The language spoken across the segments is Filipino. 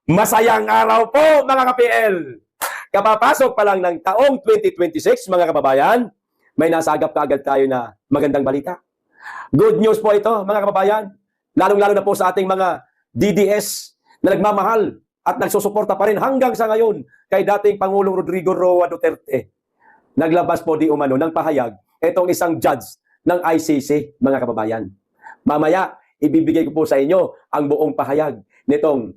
Masayang araw po mga ka-PL! Kapapasok pa lang ng taong 2026 mga kababayan, may nasagap kaagad tayo na magandang balita. Good news po ito mga kababayan, lalong-lalo na po sa ating mga DDS na nagmamahal at nagsusuporta pa rin hanggang sa ngayon kay dating Pangulong Rodrigo Roa Duterte. Naglabas po di umano ng pahayag itong isang judge ng ICC mga kababayan. Mamaya, ibibigay ko po sa inyo ang buong pahayag nitong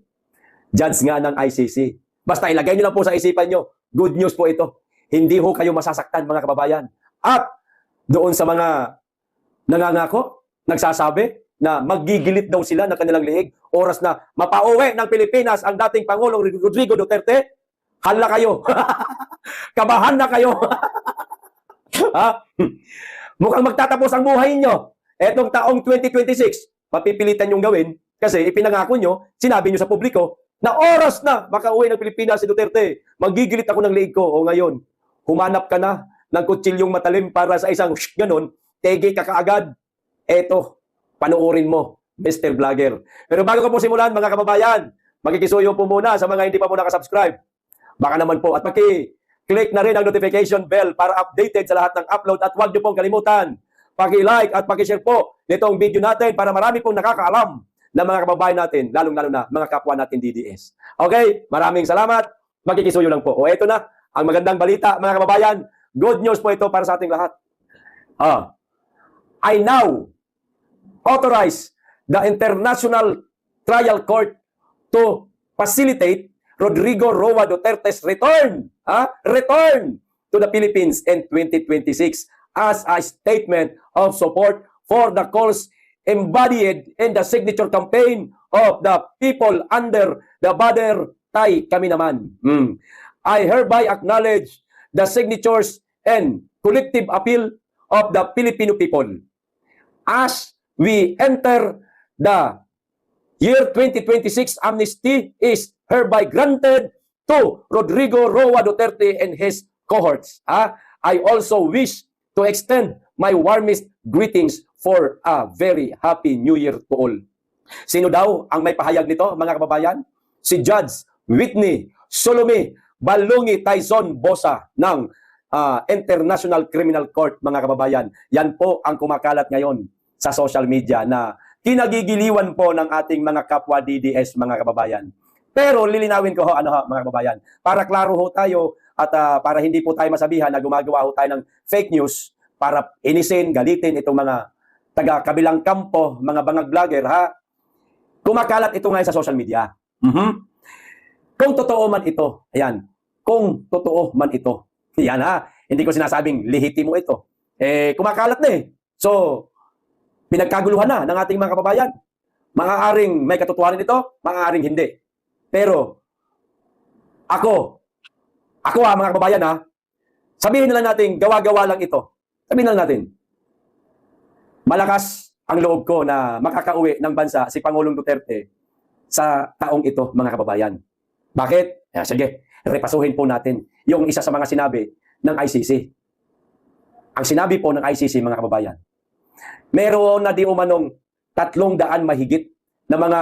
judge nga ng ICC. Basta ilagay nyo lang po sa isipan nyo, good news po ito. Hindi ho kayo masasaktan mga kababayan. At doon sa mga nangangako, nagsasabi na maggigilit daw sila ng kanilang liig, oras na mapauwi ng Pilipinas ang dating Pangulong Rodrigo Duterte, hala kayo. Kabahan na kayo. Ha? Mukhang magtatapos ang buhay nyo. Etong taong 2026, papipilitan yung gawin kasi ipinangako nyo, sinabi nyo sa publiko, na oras na makauwi ng Pilipinas si Duterte. Magigilit ako ng liig ko. O ngayon, humanap ka na ng kutsilyong matalim para sa isang ganon, tege ka kaagad. Eto, panoorin mo, Mr. Vlogger. Pero bago ko po simulan, mga kababayan, magkikisuyo po muna sa mga hindi pa po nakasubscribe. Baka naman po, at paki-click na rin ang notification bell para updated sa lahat ng upload. At huwag niyo pong kalimutan, paki-like at paki-share po nitong video natin para marami pong nakakaalam na mga kababayan natin, lalong-lalo na mga kapwa natin DDS. Okay, maraming salamat. Magkikisuyo lang po. O eto na, ang magandang balita, mga kababayan. Good news po ito para sa ating lahat. I now authorize the International Trial Court to facilitate Rodrigo Roa Duterte's return to the Philippines in 2026 as a statement of support for the calls embodied in the signature campaign of the people under the banner Tay Kami Naman. I hereby acknowledge the signatures and collective appeal of the Filipino people. As we enter the year 2026, amnesty is hereby granted to Rodrigo Roa Duterte and his cohorts. I also wish to extend my warmest greetings for a very happy New Year to all. Sino daw ang may pahayag nito, mga kababayan? Si Judge Whitney Solome Balungi Tyson Bosa ng International Criminal Court, mga kababayan. Yan po ang kumakalat ngayon sa social media na kinagigiliwan po ng ating mga kapwa DDS, mga kababayan. Pero lilinawin ko ho, mga kababayan, para klaro ho tayo at para hindi po tayo masabihan na gumagawa ho tayo ng fake news para inisin, galitin itong mga taga-kabilang kampo, mga bangag vlogger, kumakalat ito ngayon sa social media. Kung totoo man ito, ayan, kung totoo man ito, ayan hindi ko sinasabing lehitimo ito. Kumakalat na So, pinagkaguluhan na ng ating mga kababayan. Maaaring may katotohanan ito, maaaring hindi. Pero, ako mga kababayan sabihin na lang natin, gawa-gawa lang ito. Sabihin na lang natin, malakas ang loob ko na makakauwi ng bansa si Pangulong Duterte sa taong ito, mga kababayan. Bakit? Sige, repasuhin po natin yung isa sa mga sinabi ng ICC. Ang sinabi po ng ICC, mga kababayan, meron na di umanong 300 mahigit na mga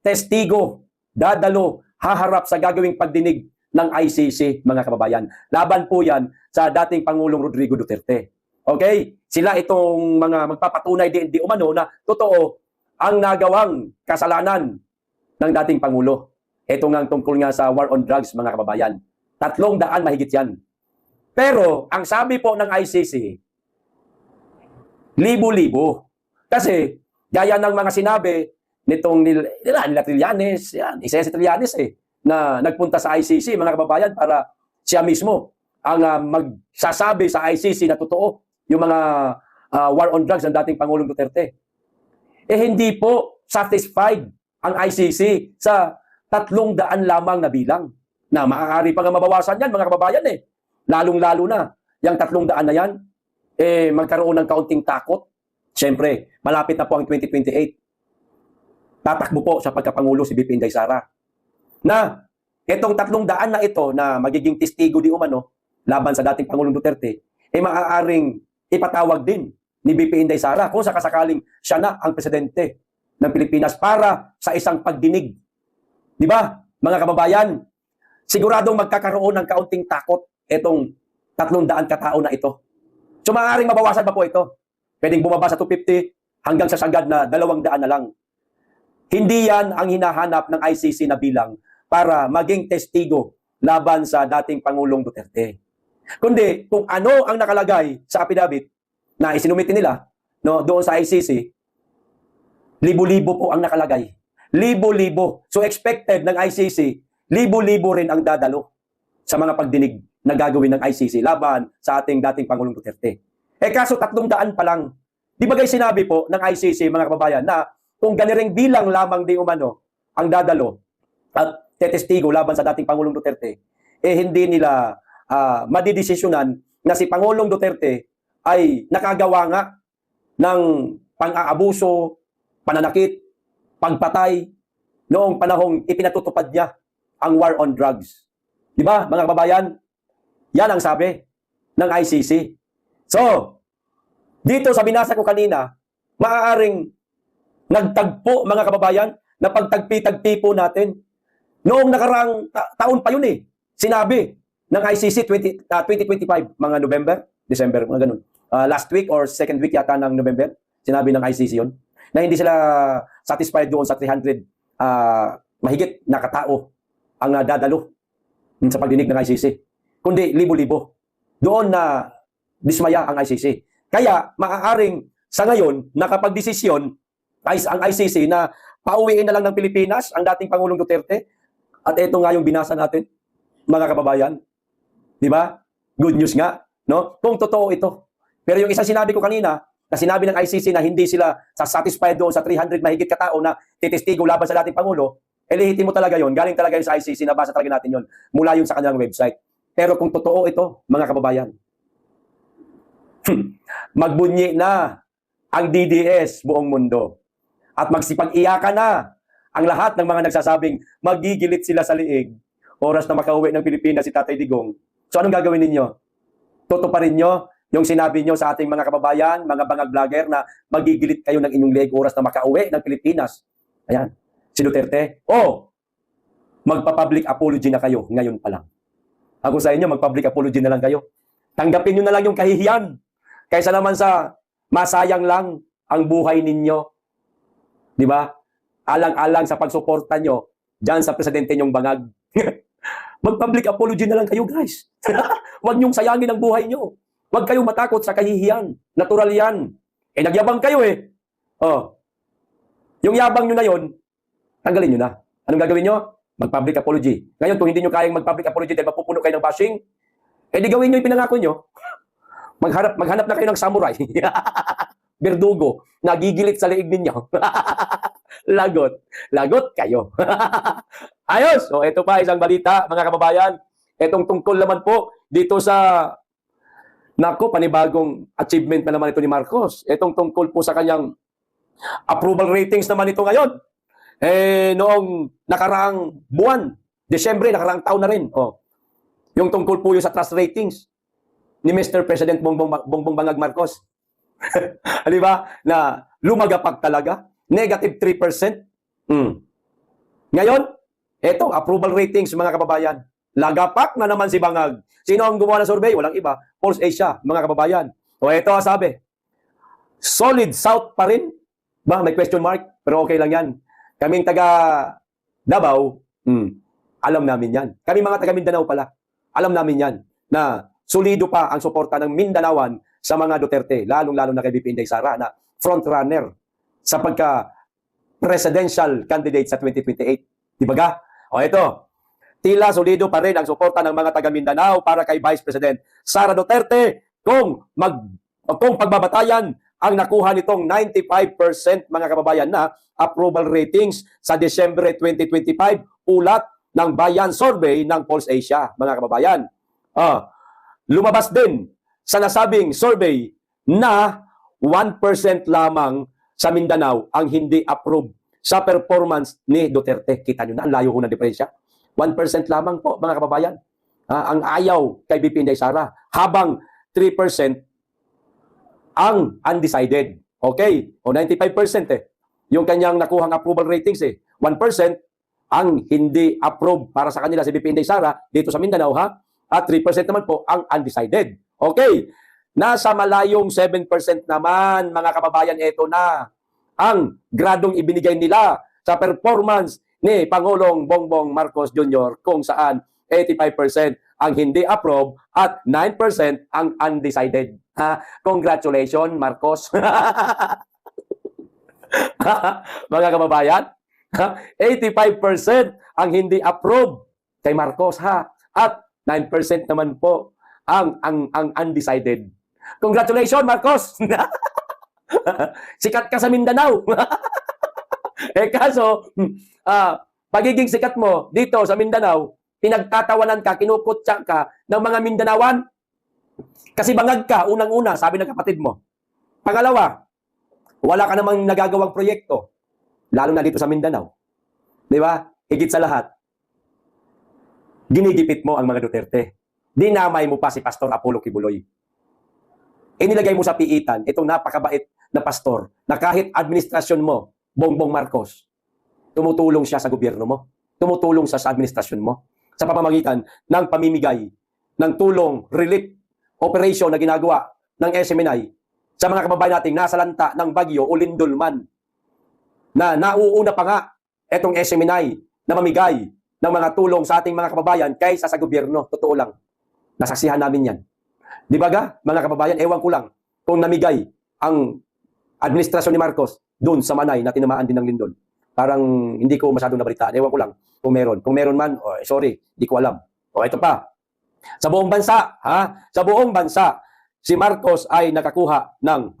testigo dadalo, haharap sa gagawing pagdinig ng ICC, mga kababayan. Laban po yan sa dating Pangulong Rodrigo Duterte. Okay? Sila itong mga magpapatunay di umano na totoo ang nagawang kasalanan ng dating Pangulo. Ito nga tungkol nga sa war on drugs, mga kababayan. 300 mahigit yan. Pero, ang sabi po ng ICC, libo-libo. Kasi, gaya ng mga sinabi nitong nila Trillanes, isa si Trillanes na nagpunta sa ICC, mga kababayan, para siya mismo ang magsasabi sa ICC na totoo yung mga war on drugs ng dating Pangulong Duterte. Hindi po satisfied ang ICC sa 300 lamang na bilang. Na maaari pa nga mabawasan yan, mga kababayan Lalong-lalo na, yung 300 na yan, magkaroon ng kaunting takot. Siyempre, malapit na po ang 2028. Tatakbo po sa pagkapangulo si BP Inday Sara. Na, itong 300 na ito na magiging testigo di umano, laban sa dating Pangulong Duterte, maaaring ipatawag din ni BP Inday Sara kung sakasakaling siya na ang presidente ng Pilipinas para sa isang pagdinig. Di ba? mga kababayan, siguradong magkakaroon ng kaunting takot itong 300 katao na ito. So maaaring mabawasan pa po ito. Pwedeng bumaba sa 250 hanggang sa sagad na 200 na lang. Hindi yan ang hinahanap ng ICC na bilang para maging testigo laban sa dating Pangulong Duterte. Kundi kung ano ang nakalagay sa affidavit na isinumite nila doon sa ICC, libo-libo po ang nakalagay. Libo-libo. So expected ng ICC, libo-libo rin ang dadalo sa mga pagdinig na gagawin ng ICC laban sa ating dating Pangulong Duterte. Kaso 300 pa lang. Di ba guys sinabi po ng ICC, mga kababayan, na kung ganiring bilang lamang di umano ang dadalo at tetestigo laban sa dating Pangulong Duterte, hindi nila madidesisyonan na si Pangulong Duterte ay nakagawa nga ng pang-aabuso, pananakit, pagpatay noong panahong ipinatutupad niya ang war on drugs. Di ba, mga kababayan? Yan ang sabi ng ICC. So, dito sa binasa ko kanina, maaaring nagtagpo, mga kababayan, na pagtagpi-tagpi po natin. Noong nakaraang taon pa yun sinabi ng ICC 2025, mga November, December, mga ganun. Last week or second week yata ng November, sinabi ng ICC yun, na hindi sila satisfied doon sa 300 mahigit na katao ang dadalo sa pagdinig ng ICC. Kundi libo-libo. Doon na dismaya ang ICC. Kaya maaaring sa ngayon, nakapagdesisyon ang ICC na pauwiin na lang ng Pilipinas ang dating Pangulong Duterte. At ito nga yung binasa natin, mga kababayan. Di ba? Good news nga, no? Kung totoo ito. Pero yung isang sinabi ko kanina, na sinabi ng ICC na hindi sila satisfied doon sa 300 mahigit katao na titestigo laban sa dating Pangulo, lehitimo talaga yon. Galing talaga yun sa ICC, nabasa talaga natin yon. Mula yun sa kanilang website. Pero kung totoo ito, mga kababayan, magbunyi na ang DDS buong mundo. At magsipag-iyakan na ang lahat ng mga nagsasabing magigilit sila sa liig oras na makauwi ng Pilipinas si Tatay Digong. So anong gagawin ninyo? Tutuparin nyo yung sinabi nyo sa ating mga kababayan, mga bangag vlogger na magigilit kayo ng inyong liig oras na makauwi ng Pilipinas. Ayan, si Duterte. Magpa-public apology na kayo ngayon pa lang. Ako sa inyo, mag-public apology na lang kayo. Tanggapin nyo na lang yung kahihiyan. Kaysa naman sa masayang lang ang buhay ninyo. Di ba? Alang-alang sa pagsuporta nyo dyan sa presidente nyong bangag. Mag-public apology na lang kayo, guys. Huwag nyong sayangin ang buhay nyo. Huwag kayong matakot sa kahihiyan. Natural yan. Nagyabang kayo Yung yabang nyo na yon, tanggalin nyo na. Anong gagawin nyo? Mag-public apology. Ngayon, kung hindi nyo kayang mag-public apology dahil mapupuno kayo ng bashing, di gawin nyo yung pinangako nyo. Maghanap na kayo ng samurai. Berdugo. Nagigilit sa liig ninyo. Lagot kayo. Ayos! So, ito pa isang balita, mga kababayan. Itong tungkol naman po dito sa panibagong achievement na naman ito ni Marcos. Itong tungkol po sa kanyang approval ratings naman ito ngayon. Noong nakaraang buwan, Desyembre, nakaraang taon na rin. Yung tungkol po yung sa trust ratings ni Mr. President Bongbong Bangag Marcos. Di ba? Na lumagapag talaga. Negative 3%. Ngayon, eto, approval ratings, mga kababayan. Lagapak na naman si Bangag. Sino ang gumawa ng survey? Walang iba. Pulse Asia, mga kababayan. Eto sabi. Solid South pa rin. Ba, may question mark. Pero okay lang yan. Kaming taga Davao, alam namin yan. Kami mga taga Mindanao pala. Alam namin yan na solido pa ang suporta ng Mindanaoan sa mga Duterte, lalong-lalo na kay BP Inday Sara na frontrunner sa pagka-presidential candidate sa 2028. Di ba ga? Ito. Tila solido pa rin ang suporta ng mga taga Mindanao para kay Vice President Sara Duterte kung pagbabatayan ang nakuha nitong 95% mga kababayan na approval ratings sa Desyembre 2025 ulat ng Bayan Survey ng Pulse Asia, mga kababayan. Lumabas din sa nasabing survey na 1% lamang sa Mindanao ang hindi approve sa performance ni Duterte. Kita nyo na, ang layo ho ng diferensya. 1% lamang po, mga kababayan. Ang ayaw kay BP Inday Sara. Habang 3% ang undecided. Okay? 95% yung kanyang nakuhang approval ratings 1%, ang hindi approve para sa kanila si VP Inday Sara dito sa Mindanao, ha? At 3% naman po ang undecided. Okay. Nasa malayong 7% naman, mga kababayan, ito na ang gradong ibinigay nila sa performance ni Pangulong Bongbong Marcos Jr. kung saan 85% ang hindi approve at 9% ang undecided. Ha? Congratulations, Marcos. Mga kababayan, 85% ang hindi approve kay Marcos, ha, at 9% naman po ang undecided. Congratulations, Marcos. Sikat ka sa Mindanao. Kaso pagiging sikat mo dito sa Mindanao, pinagtatawanan ka, kinukutsa ka ng mga Mindanawan kasi bangag ka, unang-una, sabi ng kapatid mo. Pangalawa, wala ka namang nagagawang proyekto, lalo na dito sa Mindanao. Di ba? Higit sa lahat, ginigipit mo ang mga Duterte. Dinamay mo pa si Pastor Apollo Kibuloy. Inilagay mo sa piitan itong napakabait na pastor na kahit administrasyon mo, Bongbong Marcos, tumutulong siya sa gobyerno mo. Tumutulong siya sa administrasyon mo sa pamamagitan ng pamimigay ng tulong, relief, operation na ginagawa ng SMNI sa mga kababayan nating nasa lanta ng Bagyo o Lindol man, na nauuna pa nga itong SMNI na mamigay ng mga tulong sa ating mga kababayan kaysa sa gobyerno. Totoo lang. Nasaksihan namin yan. Di ba ga, mga kababayan, ewan ko lang kung namigay ang administrasyon ni Marcos doon sa Manay na tinamaan din ng Lindol. Parang hindi ko masyadong nabalitaan. Ewan ko lang kung meron. Kung meron man, sorry, di ko alam. Ito pa. Sa buong bansa, ha? Sa buong bansa, si Marcos ay nakakuha ng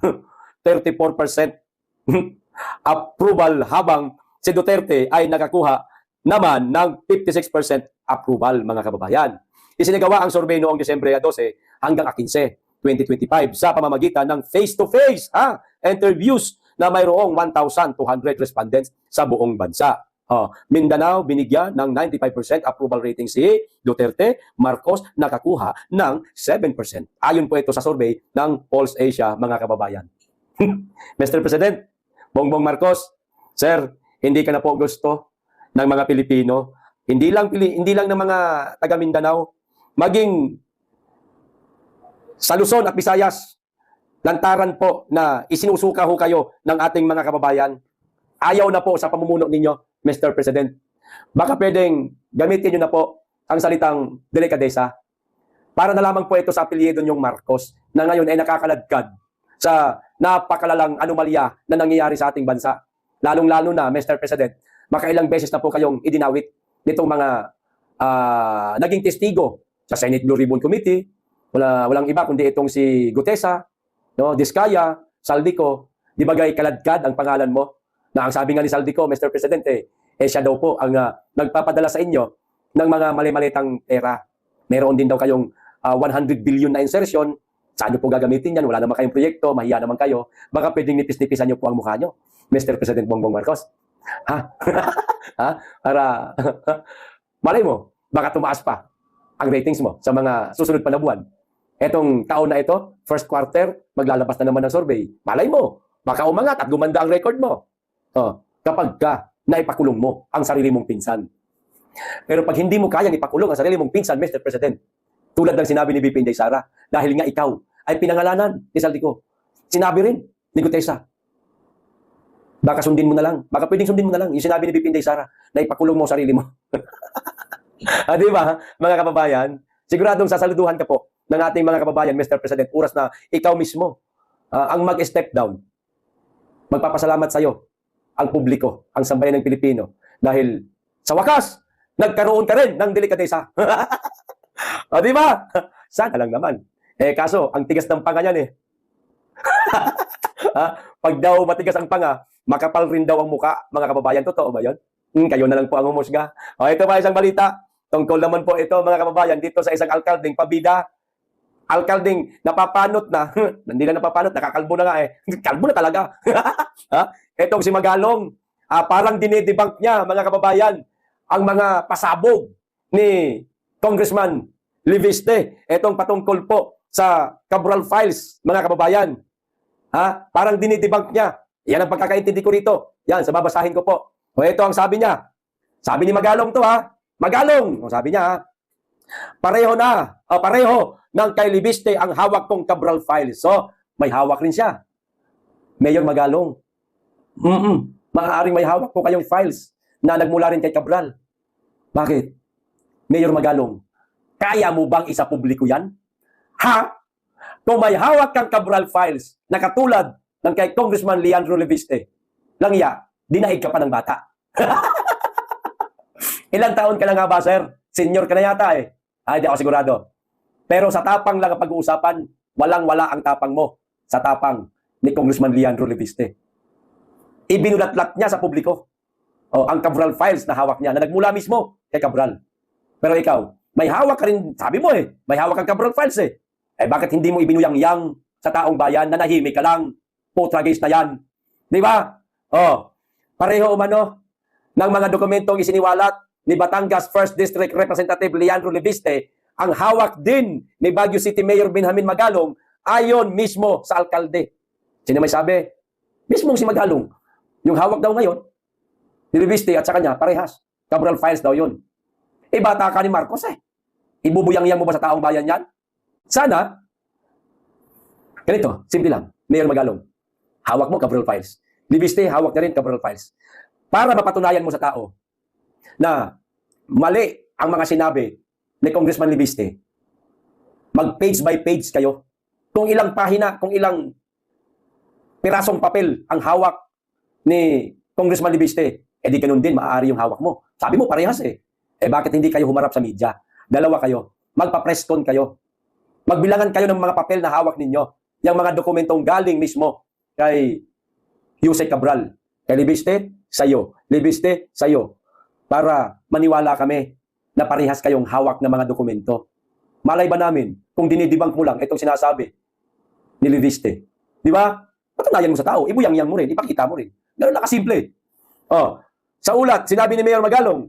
34% approval habang si Duterte ay nakakuha naman ng 56% approval, mga kababayan. Isinagawa ang survey noong Disyembre 12 hanggang 15, 2025 sa pamamagitan ng face-to-face interviews na mayroong 1,200 respondents sa buong bansa. Mindanao, binigyan ng 95% approval rating si Duterte. Marcos, nakakuha ng 7%. Ayon po ito sa survey ng Pulse Asia, mga kababayan. Mr. President, Bongbong Marcos, Sir, hindi ka na po gusto ng mga Pilipino, hindi lang ng mga taga Mindanao, maging sa Luzon at Visayas, lantaran po na isinusuka ho kayo ng ating mga kababayan. Ayaw na po sa pamumuno ninyo, Mr. President. Baka pwedeng gamitin nyo na po ang salitang delikadesa para na lamang po ito sa apelyido nyong Marcos na ngayon ay nakakaladkad sa napakalalang anomalya na nangyayari sa ating bansa. Lalong-lalo na, Mr. President, makailang beses na po kayong idinawit nitong mga naging testigo sa Senate Blue Ribbon Committee. Walang iba kundi itong si Gutesa, no, Diskaya, Saldico. Di bagay kaladkad ang pangalan mo? Na ang sabi nga ni Saldico, Mr. President, siya daw po ang nagpapadala sa inyo ng mga mali-malitang pera. Meron din daw kayong 100 billion na insertion. Saan nyo po gagamitin yan? Wala naman kayong proyekto, mahiya naman kayo. Baka pwedeng nipis-nipisan nyo po ang mukha nyo, Mr. President Bongbong Marcos. Para, malay mo, baka tumaas pa ang ratings mo sa mga susunod pa na buwan. Etong taon na ito, first quarter, maglalabas na naman ng survey. Malay mo, baka umangat at gumanda ang record mo. Kapag ka naipakulong mo ang sarili mong pinsan. Pero pag hindi mo kayang ipakulong ang sarili mong pinsan, Mr. President, tulad ng sinabi ni VP Inday Sara, dahil nga ikaw ay pinangalanan ni Saldico. Sinabi rin ni Gutesa, baka sundin mo na lang, baka pwedeng sundin mo na lang yung sinabi ni VP Inday Sara na ipakulong mo ang sarili mo. Di ba, mga kababayan? Siguradong sasaluduhan ka po ng ating mga kababayan, Mr. President, oras na ikaw mismo ang mag-step down. Magpapasalamat sa iyo ang publiko, ang sambayan ng Pilipino. Dahil sa wakas, nagkaroon ka rin ng delikadesa. Di ba? Sana lang naman. Kaso, ang tigas ng panga niyan Pag daw matigas ang panga, makapal rin daw ang muka, mga kababayan. Totoo ba yun? Kayo na lang po ang humusga. Ito pa isang balita. Tungkol naman po ito, mga kababayan, dito sa isang alkaldeng pabida. Alkaldeng napapanot na. Hindi na napapanot, nakakalbo na nga Kalbo na talaga. Itong si Magalong, parang dinidebunk niya, mga kababayan, ang mga pasabog ni Congressman Liviste. Itong patungkol po sa Cabral Files, mga kababayan. Parang dinidebunk niya. Yan ang pagkakaintindi ko rito. Yan, sa babasahin ko po. Ito ang sabi niya. Sabi ni Magalong to ha. Magalong, sabi niya ha, pareho ng kay Libiste ang hawak kong Cabral files. So, may hawak rin siya. Mayor Magalong. Maaaring may hawak po kayong files na nagmula rin kay Cabral. Bakit? Mayor Magalong, kaya mo bang isa-publiko yan? Ha? Kung may hawak kang Cabral files na katulad ng kay Congressman Leandro Libiste, langya, dinaig ka pa ng bata. Ilang taon ka na nga ba, sir? Senior ka na yata eh. Hindi ako sigurado. Pero sa tapang lang ang pag-uusapan, walang-wala ang tapang mo sa tapang ni Congressman Leandro Libiste. Ibinulatlat niya sa publiko ang Cabral files na hawak niya na nagmula mismo kay Cabral. Pero ikaw, may hawak ka rin, sabi mo eh, may hawak kang Cabral files eh. Bakit hindi mo ibinuyang-yang sa taong bayan na nahimik ka lang? Putragis na yan. Di ba? Pareho umano ng mga dokumentong isiniwalat ni Batangas 1st District Representative Leandro Libiste, ang hawak din ni Baguio City Mayor Benjamin Magalong ayon mismo sa alkalde. Sino may sabi? Mismo si Magalong. Yung hawak daw ngayon, ni Libiste at sa kanya, parehas. Cabral files daw yun. Bata ka ni Marcos eh. Ibubuyang-yang mo ba sa taong bayan yan? Sana, ganito, simple lang. Mayor Magalong, hawak mo Cabral files. Libiste, hawak na rin Cabral files. Para mapatunayan mo sa tao na mali ang mga sinabi ni Congressman Libiste, mag-page by page kayo. Kung ilang pahina, kung ilang pirasong papel ang hawak ni Congressman Libiste, di ganun din, maaari yung hawak mo. Sabi mo, parehas eh. Bakit hindi kayo humarap sa media? Dalawa kayo. Magpa-press con kayo. Magbilangan kayo ng mga papel na hawak ninyo. Yung mga dokumentong galing mismo kay Yusek Cabral. Kay Libiste, sa'yo. Libiste, sa'yo. Para maniwala kami na parehas kayong hawak ng mga dokumento. Malay ba namin kung dinidibang mo lang itong sinasabi ni Libiste? Di ba? Patunayan mo sa tao. Ibuyang-yang mo rin. Ipakita mo rin. Ganun na kasimple. Sa ulat, sinabi ni Mayor Magalong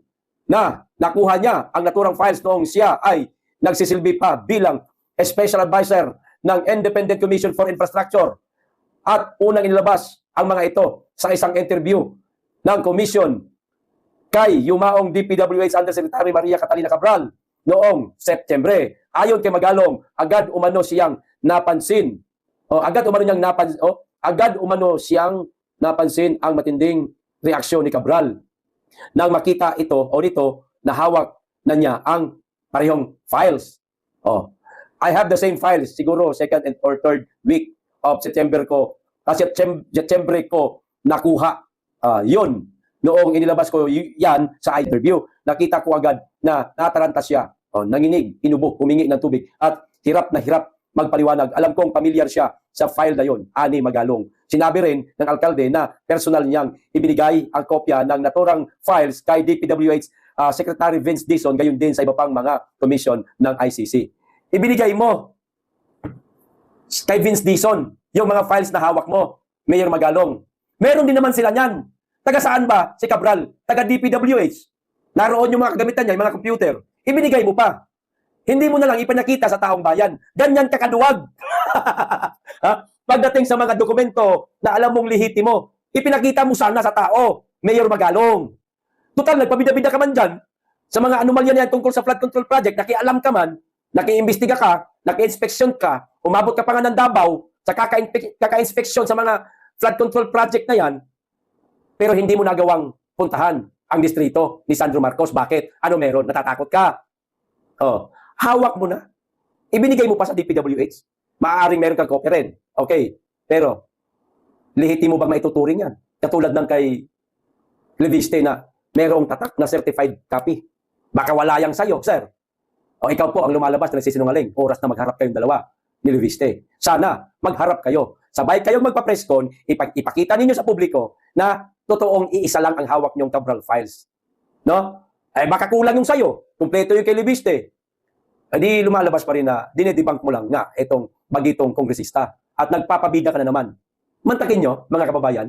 na nakuha niya ang naturang files noong siya ay nagsisilbi pa bilang Special Advisor ng Independent Commission for Infrastructure at unang inilabas ang mga ito sa isang interview ng Commission kay Yumaong DPWH Undersecretary Maria Catalina Cabral noong Setyembre. Ayon kay Magalong, agad umano siyang napansin ang matinding reaksyon ni Cabral nang makita ito o nito na hawak na niya ang parehong files. I have the same files, siguro second or third week of September ko nakuha. Yun, noong inilabas ko yan sa interview, nakita ko agad na nataranta siya, nanginig, inubo, humingi ng tubig, at hirap na hirap magpaliwanag. Alam kong pamilyar siya sa file na yun, ani Magalong. Sinabi rin ng alkalde na personal niyang ibinigay ang kopya ng naturang files kay DPWH Secretary Vince Dizon, gayon din sa iba pang mga komisyon ng ICC. Ibinigay mo kay Vince Dizon yung mga files na hawak mo, Mayor Magalong. Meron din naman sila niyan. Taga saan ba si Cabral? Taga DPWH. Naroon yung mga kagamitan niya, yung mga computer. Ibinigay mo pa. Hindi mo na lang ipinakita sa taong bayan. Ganyan kakaduwag. Pagdating sa mga dokumento na alam mong lihitimo, ipinakita mo sana sa tao, Mayor Magalong. Total, nagpabida-bida ka man dyan sa mga anomalya na yan tungkol sa flood control project, nakialam ka man, nakiimbestiga ka, naki-inspection ka, umabot ka pa nga ng Davao sa kaka-inspection sa mga flood control project na yan, pero hindi mo nagawang puntahan ang distrito ni Sandro Marcos. Bakit? Ano meron? Natatakot ka? Hawak mo na. Ibinigay mo pa sa DPWH. Maaaring meron kang kopya rin. Okay. Pero, lihitimo bang maituturing yan? Katulad ng kay Libiste na merong tatak na certified copy. Baka wala yang sa'yo, sir. Ikaw po ang lumalabas na nagsisinungaling. Oras na magharap kayong dalawa ni Libiste. Sana magharap kayo. Sabay kayong magpa-press con, ipakita ninyo sa publiko na totoong iisa lang ang hawak niyong Cabral files. No? Baka kulang yung sa'yo. Kumpleto yung kay Libiste. Di lumalabas pa rin na dinidebunk mo lang nga itong bagitong kongresista. At nagpapabida ka na naman. Mantakin nyo, mga kababayan,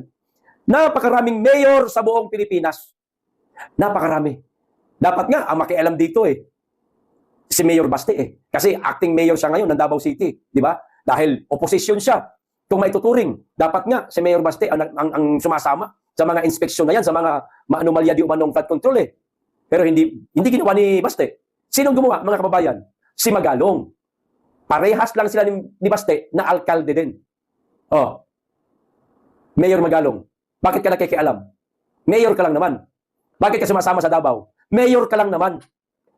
napakaraming mayor sa buong Pilipinas. Napakarami. Dapat nga, ang makialam dito si Mayor Baste Kasi acting mayor siya ngayon ng Davao City. Di ba? Dahil opposition siya. Kung maituturing, dapat nga si Mayor Baste ang sumasama sa mga inspeksyon na yan, sa mga anomalya di umanong flood control Pero hindi ginawa ni Baste. Sinong gumawa, mga kababayan? Si Magalong. Parehas lang sila ni Baste na alkalde din. Oh. Mayor Magalong. Bakit ka nakikialam? Mayor ka lang naman. Bakit ka sumasama sa Davao? Mayor ka lang naman.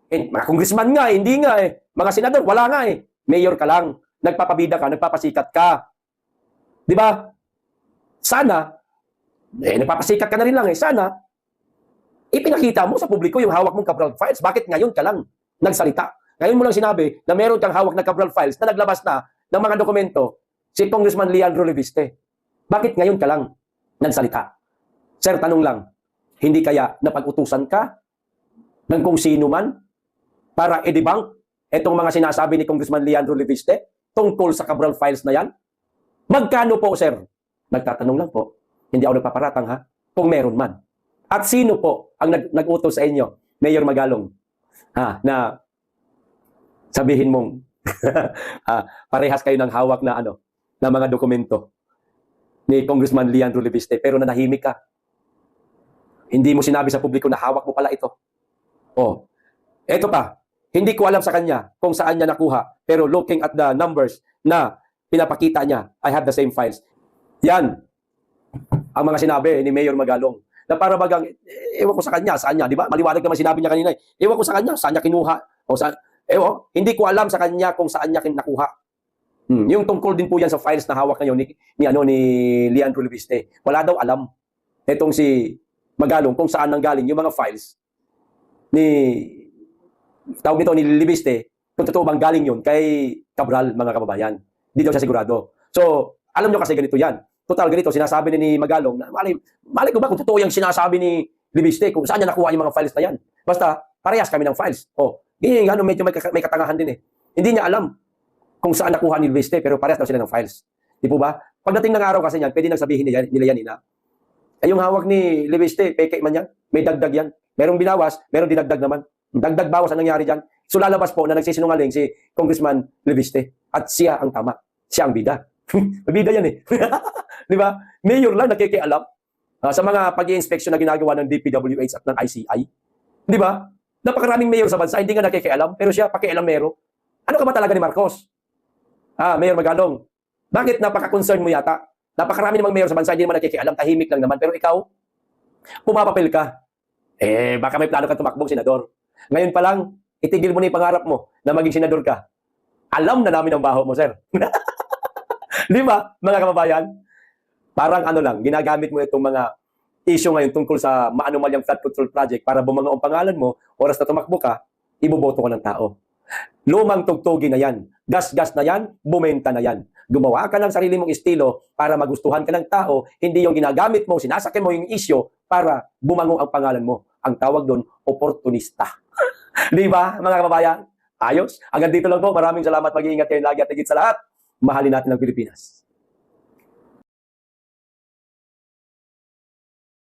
Mga congressman nga, hindi nga eh. Mga senador, wala nga eh. Mayor ka lang. Nagpapabida ka, nagpapasikat ka. Di ba? Sana, nagpapasikat ka na rin lang eh. Sana, ipinakita mo sa publiko yung hawak mong Cabral Files. Bakit ngayon ka lang nagsalita? Ngayon mo lang sinabi na meron kang hawak na Cabral Files na naglabas na ng mga dokumento si Congressman Leandro Leviste. Bakit ngayon ka lang nagsalita? Sir, tanong lang, hindi kaya napag-utusan ka ng kung sino man para i-debunk itong mga sinasabi ni Congressman Leandro Leviste tungkol sa Cabral Files na yan? Magkano po, sir? Nagtatanong lang po. Hindi ako nagpaparatang, ha? Kung meron man. At sino po ang nag-utos sa inyo, Mayor Magalong, na sabihin mong parehas kayo ng hawak na na mga dokumento ni Congressman Leandro Leviste, pero nanahimik ka. Hindi mo sinabi sa publiko na hawak mo pala ito. Oh, eto pa. Hindi ko alam sa kanya kung saan niya nakuha, pero looking at the numbers na pinapakita niya, I have the same files. Yan ang mga sinabi ni Mayor Magalong. Na para bagang, ewan ko sa kanya, saan niya, di ba? Maliwanag naman sinabi niya kanina. Ewan ko sa kanya, saan niya kinuha. O saan, hindi ko alam sa kanya kung saan niya nakuha. Yung tungkol din po yan sa files na hawak ngayon ni Leandro Leviste. Wala daw alam. Etong si Magalong kung saan nanggaling yung mga files ni tawag nito ni Leviste, kung totoo bang galing yun kay Cabral, mga kababayan. Hindi daw siya sigurado. So, alam nyo kasi ganito yan. Total, ganito, sinasabi ni Magalong na mali ko ba kung totoo yung sinasabi ni Leviste, kung saan niya nakuha yung mga files na yan. Basta, parehas kami ng files. Ganyan, medyo may katangahan din eh. Hindi niya alam kung saan nakuha ni Leviste, pero parehas daw sila ng files. Di po ba? Pagdating ng araw kasi niyan, pwede nang sabihin nila yan na, yung hawak ni Leviste, peke man yan, may dagdag yan. Merong binawas, merong dinagdag naman. Dagdag bawas ang nangyari dyan. So lalabas po na nagsisinungaling si Congressman Leviste. At siya ang tama. Siya ang bida. Bida yan eh. Di ba? Mayor lang nakikialam sa mga pag-i-inspection na ginagawa ng DPWH at ng ICI. Di ba? Napakaraming mayor sa bansa, hindi nga nakikialam, pero siya pakialamero. Ano ka ba talaga ni Marcos? Mayor Magalong, bakit napaka-concern mo yata? Napakarami namang mayor sa bansa, hindi naman nakikialam, tahimik lang naman. Pero ikaw, pumapapil ka. Baka may plano ka tumakbong senador. Ngayon pa lang, itigil mo na yung pangarap mo na maging senador ka. Alam na namin ang baho mo, sir. Di ba, mga kababayan? Parang lang, ginagamit mo itong mga issue ngayon tungkol sa maanumalyang flood control project para bumango ang pangalan mo, oras na tumakbo ka, iboboto ka ng tao. Lumang tugtugi na yan. Gas-gas na yan, bumenta na yan. Gumawa ka ng sarili mong estilo para magustuhan ka ng tao, hindi yung ginagamit mo, sinasakyan mo yung issue para bumango ang pangalan mo. Ang tawag doon, oportunista. Di ba, mga kababayan? Ayos. Hanggang dito lang po. Maraming salamat. Mag-iingat kayo lagi at higit sa lahat, mahalin natin ang Pilipinas.